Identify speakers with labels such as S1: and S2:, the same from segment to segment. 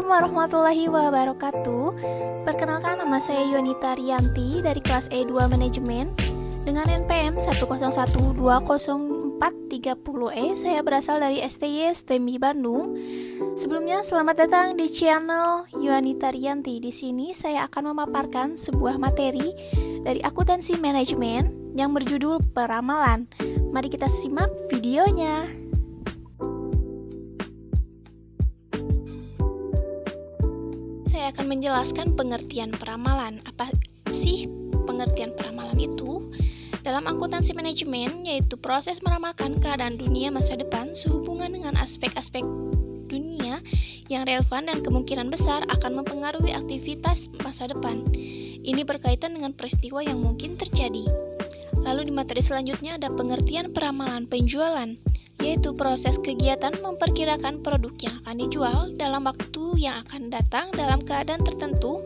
S1: Assalamualaikum warahmatullahi wabarakatuh. Perkenalkan, nama saya Yonita Rianti dari kelas E2 Manajemen dengan NPM 101204330E. Saya berasal dari STY STMI Bandung. Sebelumnya, selamat datang di channel Yonita Rianti. Di sini saya akan memaparkan sebuah materi dari akuntansi manajemen yang berjudul peramalan. Mari kita simak videonya. Saya akan menjelaskan pengertian peramalan. Apa sih pengertian peramalan itu? Dalam akuntansi manajemen, yaitu proses meramalkan keadaan dunia masa depan sehubungan dengan aspek-aspek dunia yang relevan dan kemungkinan besar akan mempengaruhi aktivitas masa depan. Ini berkaitan dengan peristiwa yang mungkin terjadi. Lalu di materi selanjutnya ada pengertian peramalan penjualan, yaitu proses kegiatan memperkirakan produk yang akan dijual dalam waktu yang akan datang dalam keadaan tertentu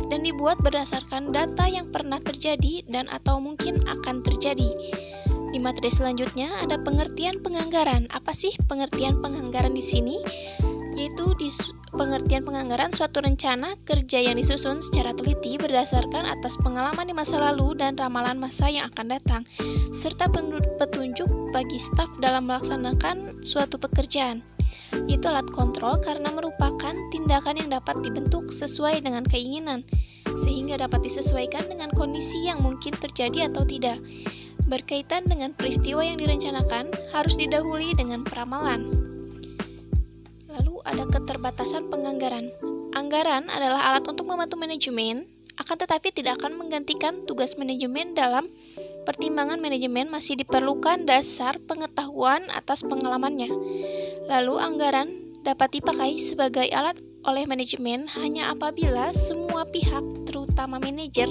S1: dan dibuat berdasarkan data yang pernah terjadi dan atau mungkin akan terjadi. Di materi selanjutnya ada pengertian penganggaran. Apa sih pengertian penganggaran di sini? Yaitu di pengertian penganggaran suatu rencana kerja yang disusun secara teliti berdasarkan atas pengalaman di masa lalu dan ramalan masa yang akan datang, serta petunjuk bagi staf dalam melaksanakan suatu pekerjaan. Itu alat kontrol karena merupakan tindakan yang dapat dibentuk sesuai dengan keinginan, sehingga dapat disesuaikan dengan kondisi yang mungkin terjadi atau tidak. Berkaitan dengan peristiwa yang direncanakan, harus didahului dengan peramalan. Lalu ada keterbatasan penganggaran. Anggaran adalah alat untuk membantu manajemen, akan tetapi tidak akan menggantikan tugas manajemen. Dalam pertimbangan manajemen masih diperlukan dasar pengetahuan atas pengalamannya. Lalu anggaran dapat dipakai sebagai alat oleh manajemen hanya apabila semua pihak, terutama manajer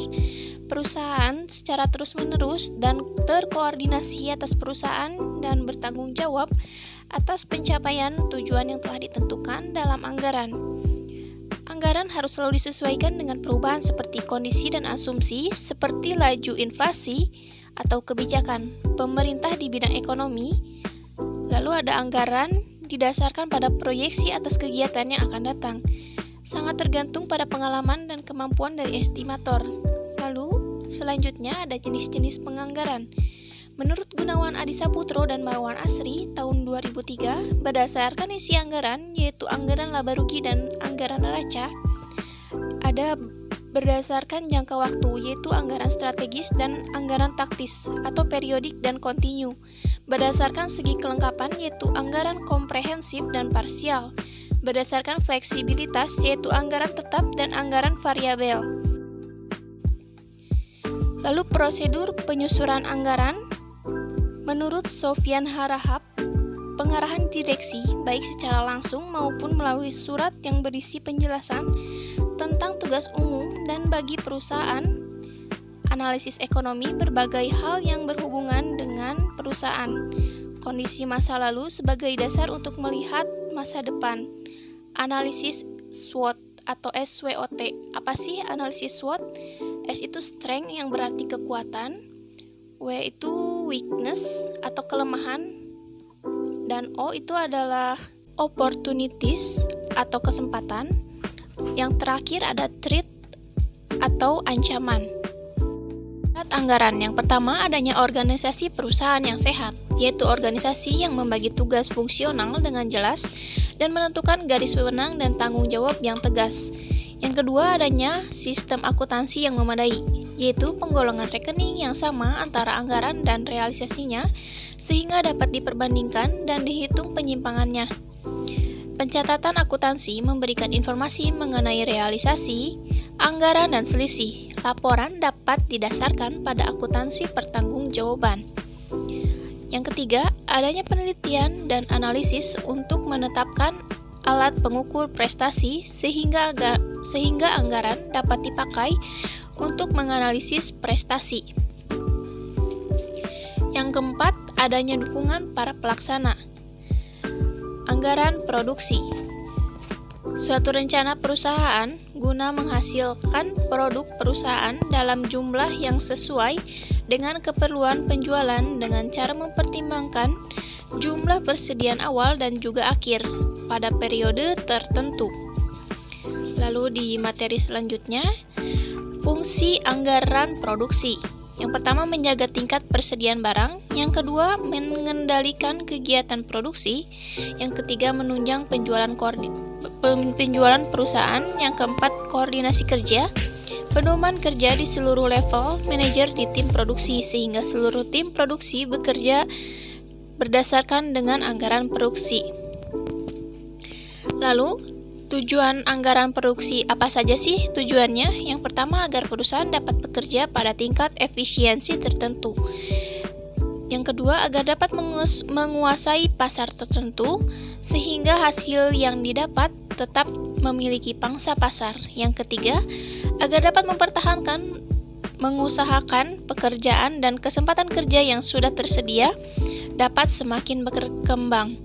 S1: perusahaan, secara terus-menerus dan terkoordinasi atas perusahaan dan bertanggung jawab atas pencapaian tujuan yang telah ditentukan dalam anggaran. Anggaran harus selalu disesuaikan dengan perubahan seperti kondisi dan asumsi, seperti laju inflasi atau kebijakan pemerintah di bidang ekonomi. Lalu ada anggaran didasarkan pada proyeksi atas kegiatan yang akan datang. Sangat tergantung pada pengalaman dan kemampuan dari estimator. Lalu selanjutnya ada jenis-jenis penganggaran. Menurut Gunawan Adisaputro dan Marwan Asri tahun 2003, berdasarkan isi anggaran, yaitu anggaran laba rugi dan anggaran neraca, ada berdasarkan jangka waktu, yaitu anggaran strategis dan anggaran taktis atau periodik dan kontinu. Berdasarkan segi kelengkapan, yaitu anggaran komprehensif dan parsial. Berdasarkan fleksibilitas, yaitu anggaran tetap dan anggaran variabel. Lalu prosedur penyusunan anggaran. Menurut Sofyan Harahap, pengarahan direksi baik secara langsung maupun melalui surat yang berisi penjelasan tentang tugas umum dan bagi perusahaan, analisis ekonomi berbagai hal yang berhubungan dengan perusahaan, kondisi masa lalu sebagai dasar untuk melihat masa depan, analisis SWOT atau SWOT. Apa sih analisis SWOT? S itu strength yang berarti kekuatan, W itu weakness atau kelemahan, dan O itu adalah opportunities atau kesempatan. Yang terakhir ada threat atau ancaman. Syarat anggaran yang pertama adanya organisasi perusahaan yang sehat, yaitu organisasi yang membagi tugas fungsional dengan jelas dan menentukan garis wewenang dan tanggung jawab yang tegas. Yang kedua adanya sistem akuntansi yang memadai, yaitu penggolongan rekening yang sama antara anggaran dan realisasinya sehingga dapat diperbandingkan dan dihitung penyimpangannya. Pencatatan akuntansi memberikan informasi mengenai realisasi, anggaran dan selisih. Laporan dapat didasarkan pada akuntansi pertanggungjawaban. Yang ketiga, adanya penelitian dan analisis untuk menetapkan alat pengukur prestasi sehingga anggaran dapat dipakai untuk menganalisis prestasi. Yang keempat, adanya dukungan para pelaksana. Anggaran produksi. Suatu rencana perusahaan guna menghasilkan produk perusahaan dalam jumlah yang sesuai dengan keperluan penjualan dengan cara mempertimbangkan jumlah persediaan awal dan juga akhir pada periode tertentu. Lalu di materi selanjutnya, fungsi anggaran produksi. Yang pertama, menjaga tingkat persediaan barang. Yang kedua, mengendalikan kegiatan produksi. Yang ketiga, menunjang penjualan perusahaan. Yang keempat, koordinasi kerja. Pedoman kerja di seluruh level manajer di tim produksi, sehingga seluruh tim produksi bekerja berdasarkan dengan anggaran produksi. Lalu, tujuan anggaran produksi apa saja sih tujuannya? Yang pertama, agar perusahaan dapat bekerja pada tingkat efisiensi tertentu. Yang kedua, agar dapat menguasai pasar tertentu sehingga hasil yang didapat tetap memiliki pangsa pasar. Yang ketiga, agar dapat mengusahakan pekerjaan dan kesempatan kerja yang sudah tersedia dapat semakin berkembang.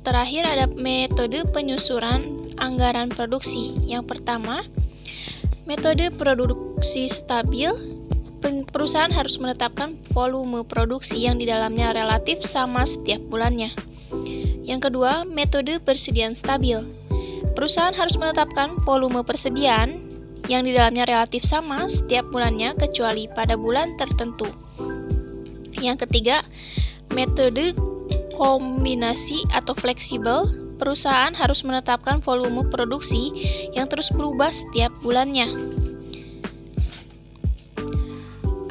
S1: Terakhir, ada metode penyusuran anggaran produksi. Yang pertama, metode produksi stabil. Perusahaan harus menetapkan volume produksi yang di dalamnya relatif sama setiap bulannya. Yang kedua, metode persediaan stabil. Perusahaan harus menetapkan volume persediaan yang di dalamnya relatif sama setiap bulannya kecuali pada bulan tertentu. Yang ketiga, metode kombinasi atau fleksibel. Perusahaan harus menetapkan volume produksi yang terus berubah setiap bulannya.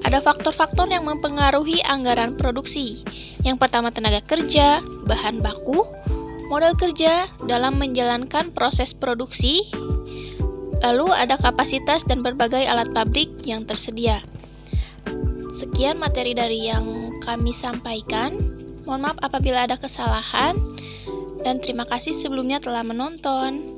S1: Ada faktor-faktor yang mempengaruhi anggaran produksi. Yang pertama, tenaga kerja, bahan baku, modal kerja dalam menjalankan proses produksi. Lalu ada kapasitas dan berbagai alat pabrik yang tersedia. Sekian materi dari yang kami sampaikan. Mohon maaf apabila ada kesalahan, dan terima kasih sebelumnya telah menonton.